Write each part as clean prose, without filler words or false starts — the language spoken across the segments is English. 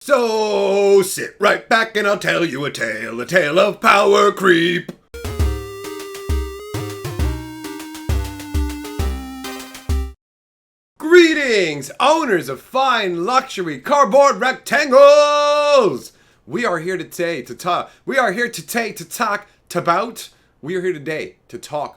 So sit right back and I'll tell you a tale of power creep. Greetings, owners of fine luxury cardboard rectangles. We are here today to talk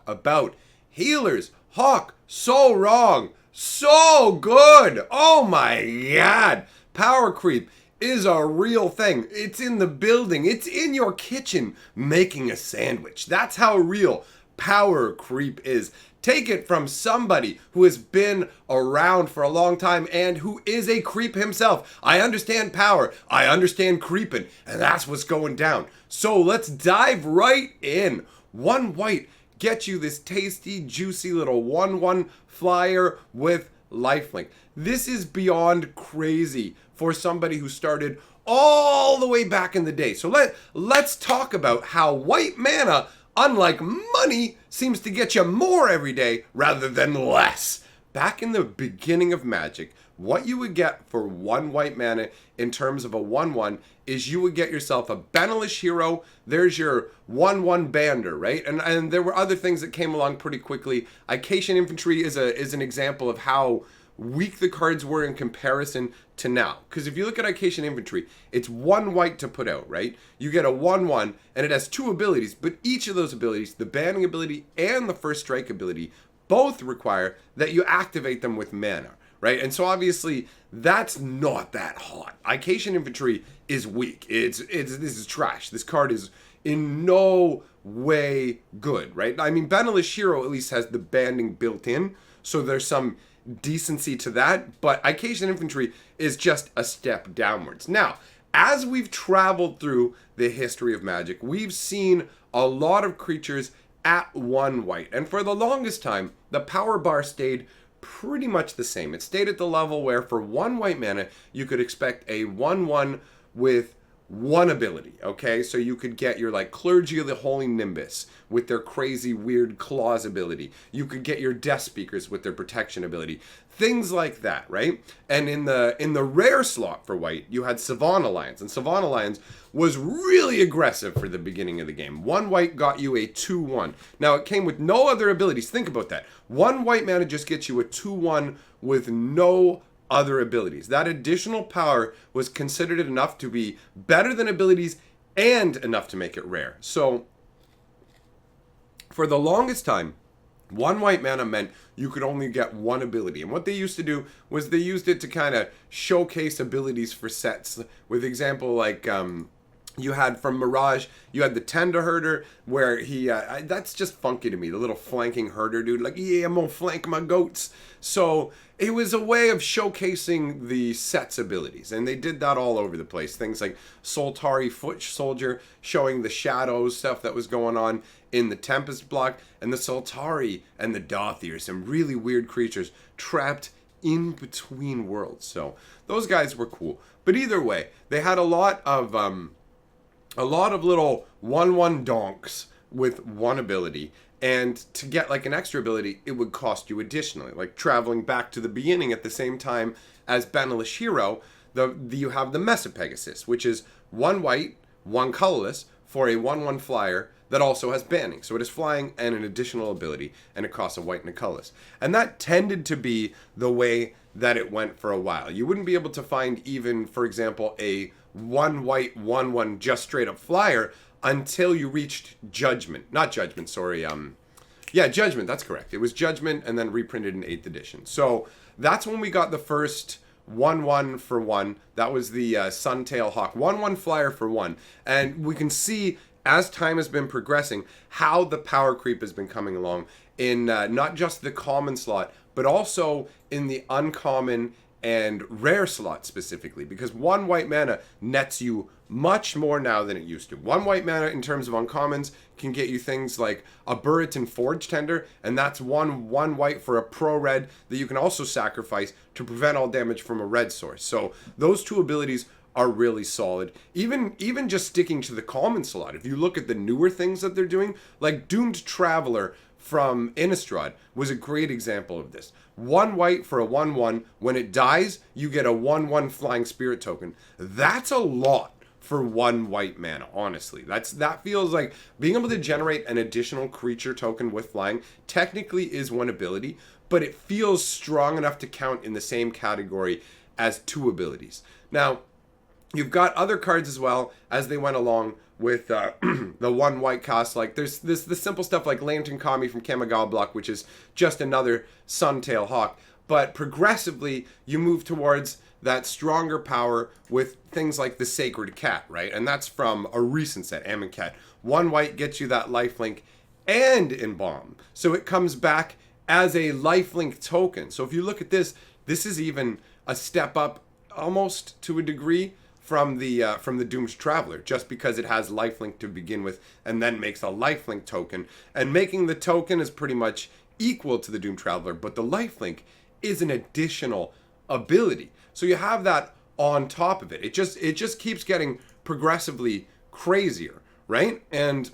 about healers. Hawk, so wrong, so good. Oh my god, power creep is a real thing. It's in the building. It's in your kitchen making a sandwich. That's how real power creep is. Take it from somebody who has been around for a long time and who is a creep himself. I understand power. I understand creeping. And that's what's going down. So let's dive right in. One white gets you this tasty, juicy little 1/1 flyer with lifelink. This is beyond crazy for somebody who started all the way back in the day. So let's talk about how white mana, unlike money, seems to get you more every day rather than less. Back in the beginning of Magic, what you would get for one white mana in terms of a 1/1 is you would get yourself a Benelish hero. There's your 1/1 bander, right? And there were other things that came along pretty quickly. Ication Infantry is an example of how weak the cards were in comparison to now. Because if you look at Ication Infantry, it's one white to put out, right? You get a 1/1 and it has two abilities, but each of those abilities, the banning ability and the first strike ability, both require that you activate them with mana, right? And so obviously that's not that hot. Ication Infantry is weak. This is trash. This card is in no way good, right? I mean, Benelish Hero at least has the banding built in, so there's some decency to that, but Ication Infantry is just a step downwards. Now, as we've traveled through the history of Magic, we've seen a lot of creatures at one white, and for the longest time, the power bar stayed pretty much the same. It stayed at the level where for one white mana, you could expect a 1/1 with one ability, okay? So you could get your like Clergy of the Holy Nimbus with their crazy weird claws ability. You could get your Death Speakers with their protection ability. Things like that, right? And in the rare slot for white, you had Savant Alliance. And Savant Alliance was really aggressive for the beginning of the game. One white got you a 2/1. Now it came with no other abilities. Think about that. One white mana just gets you a 2/1 with no other abilities. That additional power was considered enough to be better than abilities and enough to make it rare. So for the longest time, one white mana meant you could only get one ability. And what they used to do was they used it to kind of showcase abilities for sets. With example, like you had from Mirage, you had the Tender Herder, where he, that's just funky to me, the little flanking herder dude, like, yeah, I'm gonna flank my goats. So it was a way of showcasing the set's abilities, and they did that all over the place. Things like Soltari Foot Soldier, showing the shadows stuff that was going on in the Tempest block, and the Soltari and the Dothier, some really weird creatures trapped in between worlds. So those guys were cool. But either way, they had a lot of little 1/1 donks with one ability, and to get like an extra ability, it would cost you additionally. Like traveling back to the beginning at the same time as Benelish Hero, you have the Mesa Pegasus, which is one white, one colorless for a 1/1 flyer that also has banning. So it is flying and an additional ability, and it costs a white and a colorless. And that tended to be the way that it went for a while. You wouldn't be able to find even, for example, a one white 1/1 just straight up flyer until you reached Judgment. Not Judgment, sorry. Judgment, that's correct. It was Judgment and then reprinted in 8th edition. So that's when we got the first 1/1 for one. That was the Suntail Hawk 1/1 flyer for one. And we can see as time has been progressing how the power creep has been coming along in not just the common slot, but also in the uncommon and rare slot specifically, because one white mana nets you much more now than it used to. One white mana in terms of uncommons can get you things like a Burriton Forge Tender, and that's one white for a pro red that you can also sacrifice to prevent all damage from a red source. So those two abilities are really solid. Even just sticking to the common slot, if you look at the newer things that they're doing, like Doomed Traveler from Innistrad was a great example of this. 1 white for a 1/1. When it dies, you get a 1/1 flying spirit token. That's a lot for 1 white mana, honestly. That feels like being able to generate an additional creature token with flying technically is one ability, but it feels strong enough to count in the same category as 2 abilities. Now, you've got other cards as well as they went along with the 1 white cost. Like there's the simple stuff like Lantern Kami from Kamigawa Block, which is just another Suntail Hawk. But progressively, you move towards that stronger power with things like the Sacred Cat, right? And that's from a recent set, Amonkhet. 1 white gets you that lifelink and Embalm. So it comes back as a lifelink token. So if you look at this, this is even a step up almost to a degree from the Doomed Traveler, just because it has lifelink to begin with and then makes a lifelink token. And making the token is pretty much equal to the Doomed Traveler, but the lifelink is an additional ability. So you have that on top of it. It just keeps getting progressively crazier, right? And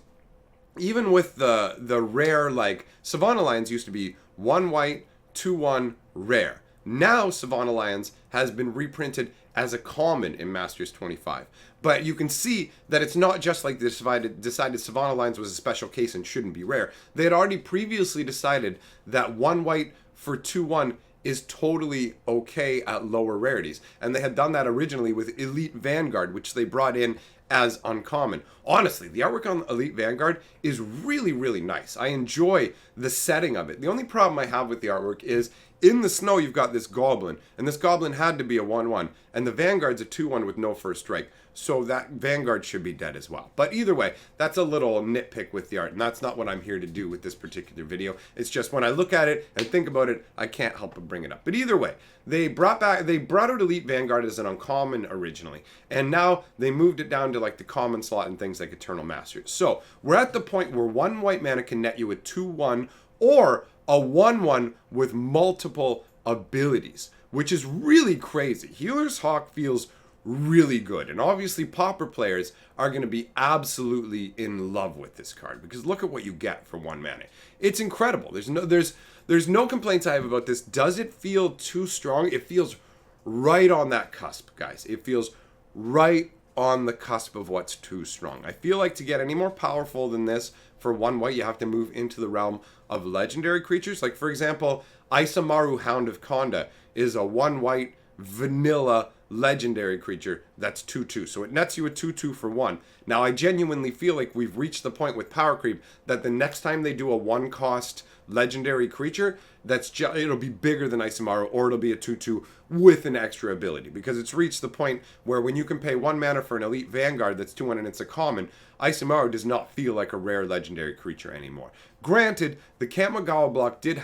even with the rare, like Savannah Lions used to be 1 white, 2/1 rare. Now Savannah Lions has been reprinted as a common in Masters 25. But you can see that it's not just like they decided Savannah Lions was a special case and shouldn't be rare. They had already previously decided that 1 white for 2/1 is totally okay at lower rarities. And they had done that originally with Elite Vanguard, which they brought in as uncommon. Honestly, the artwork on Elite Vanguard is really, really nice. I enjoy the setting of it. The only problem I have with the artwork is in the snow you've got this goblin, and this goblin had to be a 1/1, and the Vanguard's a 2/1 with no first strike. So that Vanguard should be dead as well. But either way, that's a little nitpick with the art, and that's not what I'm here to do with this particular video. It's just when I look at it and think about it, I can't help but bring it up. But either way, they brought out Elite Vanguard as an uncommon originally, and now they moved it down to like the common slot and things like Eternal Masters. So we're at the point where 1 white mana can net you a 2/1 or a 1/1 with multiple abilities, which is really crazy. Healer's Hawk feels really good, and obviously Pauper players are going to be absolutely in love with this card because look at what you get for 1 mana. It's incredible. There's no complaints I have about this. Does it feel too strong? It feels right on that cusp, guys. It feels right on the cusp of what's too strong. I feel like to get any more powerful than this for 1 white, you have to move into the realm of legendary creatures. Like, for example, Isamaru Hound of Konda is a 1 white vanilla legendary creature that's 2/2. So it nets you a 2/2 for 1. Now, I genuinely feel like we've reached the point with power creep that the next time they do a 1 cost legendary creature, it'll be bigger than Isamaru, or it'll be a 2/2 with an extra ability, because it's reached the point where when you can pay 1 mana for an Elite Vanguard that's 2/1 and it's a common, Isamaru does not feel like a rare legendary creature anymore. Granted, the Kamigawa block did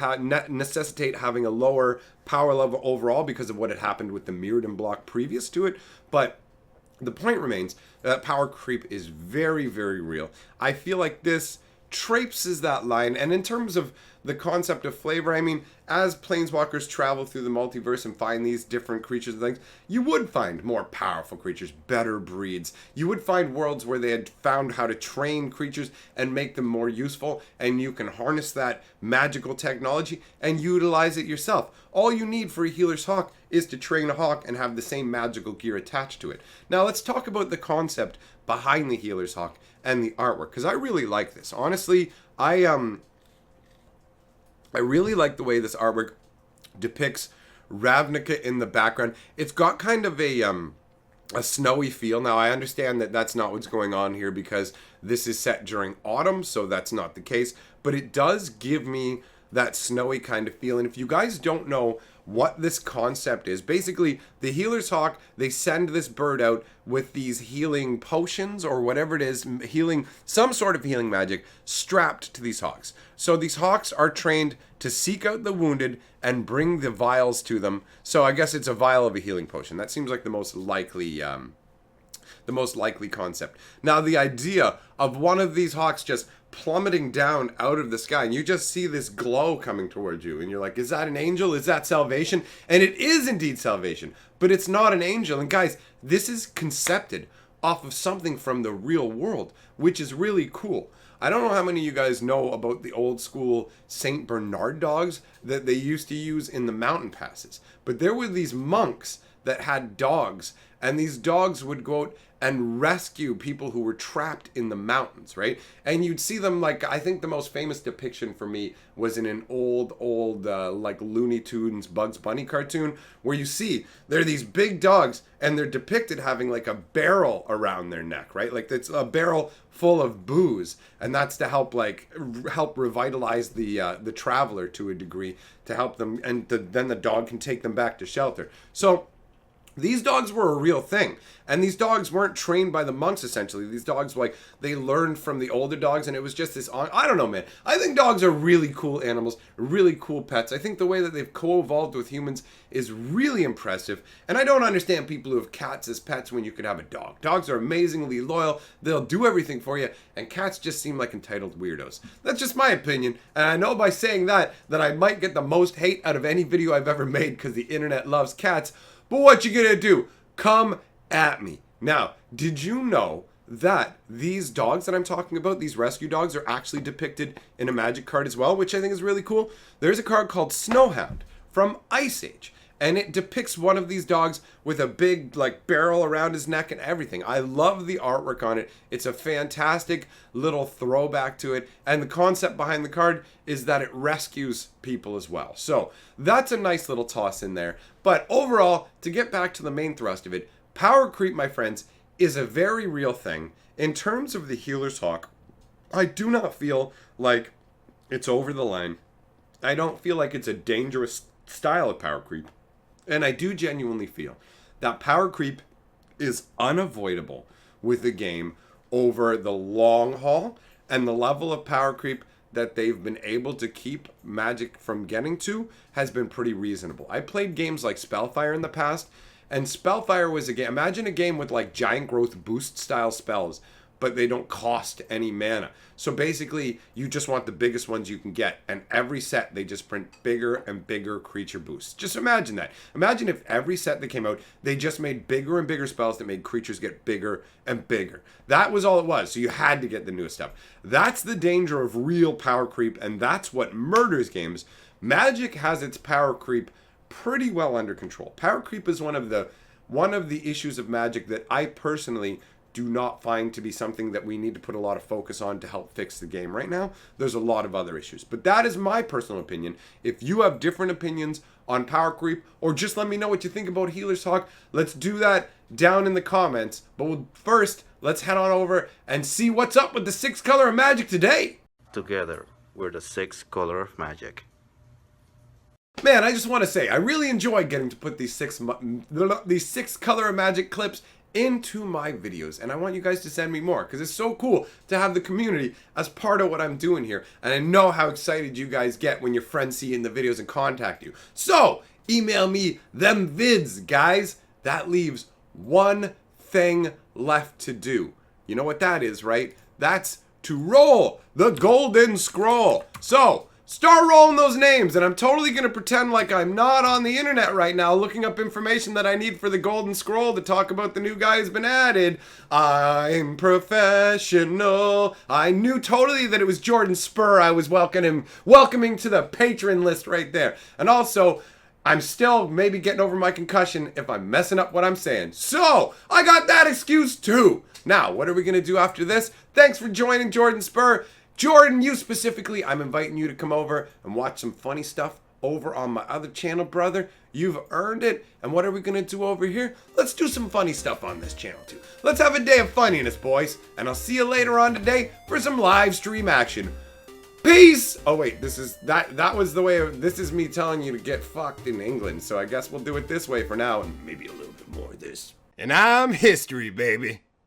necessitate having a lower power level overall because of what had happened with the Mirrodin block previous to it, but the point remains that power creep is very, very real. I feel like this traipses that line, and in terms of the concept of flavor, I mean, as planeswalkers travel through the multiverse and find these different creatures and things, you would find more powerful creatures, better breeds. You would find worlds where they had found how to train creatures and make them more useful, and you can harness that magical technology and utilize it yourself. All you need for a Healer's Hawk is to train a hawk and have the same magical gear attached to it. Now let's talk about the concept behind the Healer's Hawk and the artwork, because I really like this. Honestly, I really like the way this artwork depicts Ravnica in the background. It's got kind of a snowy feel. Now, I understand that that's not what's going on here because this is set during autumn, so that's not the case. But it does give me that snowy kind of feel. And if you guys don't know what this concept is, basically the Healer's Hawk, they send this bird out with these healing potions or whatever it is, some sort of healing magic strapped to these hawks. So these hawks are trained to seek out the wounded and bring the vials to them. So I guess it's a vial of a healing potion. That seems like the most likely concept. Now, the idea of one of these hawks just plummeting down out of the sky, and you just see this glow coming towards you, and you're like, is that an angel? Is that salvation? And it is indeed salvation, but it's not an angel. And guys, this is concepted off of something from the real world, which is really cool. I don't know how many of you guys know about the old school Saint Bernard dogs that they used to use in the mountain passes. But there were these monks that had dogs, and these dogs would go out and rescue people who were trapped in the mountains, right? And you'd see them, like, I think the most famous depiction for me was in an old like Looney Tunes Bugs Bunny cartoon, where you see they're these big dogs and they're depicted having like a barrel around their neck, right? Like it's a barrel full of booze, and that's to help help revitalize the traveler to a degree, to help them, and then the dog can take them back to shelter. So these dogs were a real thing, and these dogs weren't trained by the monks. Essentially, these dogs, like, they learned from the older dogs, and it was just this I don't know, man. I think dogs are really cool animals, really cool pets. I think the way that they've co-evolved with humans is really impressive, and I don't understand people who have cats as pets when you could have a dog. Dogs are amazingly loyal, they'll do everything for you, and cats just seem like entitled weirdos. That's just my opinion, and I know by saying that I might get the most hate out of any video I've ever made, because the internet loves cats. But what you gonna do? Come at me. Now, did you know that these dogs that I'm talking about, these rescue dogs, are actually depicted in a Magic card as well, which I think is really cool? There's a card called Snowhound from Ice Age, and it depicts one of these dogs with a big, like, barrel around his neck and everything. I love the artwork on it. It's a fantastic little throwback to it, and the concept behind the card is that it rescues people as well. So that's a nice little toss in there. But overall, to get back to the main thrust of it, power creep, my friends, is a very real thing. In terms of the Healer's Hawk, I do not feel like it's over the line. I don't feel like it's a dangerous style of power creep. And I do genuinely feel that power creep is unavoidable with the game over the long haul, and the level of power creep that they've been able to keep Magic from getting to has been pretty reasonable. I played games like Spellfire in the past, and Spellfire was a game, imagine a game with like giant growth boost style spells, but they don't cost any mana. So basically, you just want the biggest ones you can get, and every set they just print bigger and bigger creature boosts. Just imagine that. Imagine if every set that came out, they just made bigger and bigger spells that made creatures get bigger and bigger. That was all it was, so you had to get the newest stuff. That's the danger of real power creep, and that's what murders games. Magic has its power creep pretty well under control. Power creep is one of the issues of Magic that I personally do not find to be something that we need to put a lot of focus on to help fix the game right now. There's a lot of other issues, but that is my personal opinion. If you have different opinions on power creep, or just let me know what you think about Healer's Hawk, let's do that down in the comments. But first, let's head on over and see what's up with the 6th color of Magic today. Together, we're the 6th color of Magic. Man, I just want to say, I really enjoy getting to put these 6th color of Magic clips into my videos, and I want you guys to send me more, because it's so cool to have the community as part of what I'm doing here, and I know how excited you guys get when your friends see you in the videos and contact you. So email me them vids, guys. That leaves one thing left to do. You know what that is, right? That's to roll the golden scroll. So start rolling those names, and I'm totally going to pretend like I'm not on the internet right now looking up information that I need for the Golden Scroll to talk about the new guy who's been added. I'm professional. I knew totally that it was Jordan Spur I was welcoming to the patron list right there. And also, I'm still maybe getting over my concussion if I'm messing up what I'm saying. So, I got that excuse too. Now, what are we going to do after this? Thanks for joining, Jordan Spur. Jordan, you specifically, I'm inviting you to come over and watch some funny stuff over on my other channel, brother. You've earned it. And what are we going to do over here? Let's do some funny stuff on this channel, too. Let's have a day of funniness, boys. And I'll see you later on today for some live stream action. Peace! Oh, wait, that was the way of, this is me telling you to get fucked in England. So I guess we'll do it this way for now, and maybe a little bit more of this. And I'm history, baby.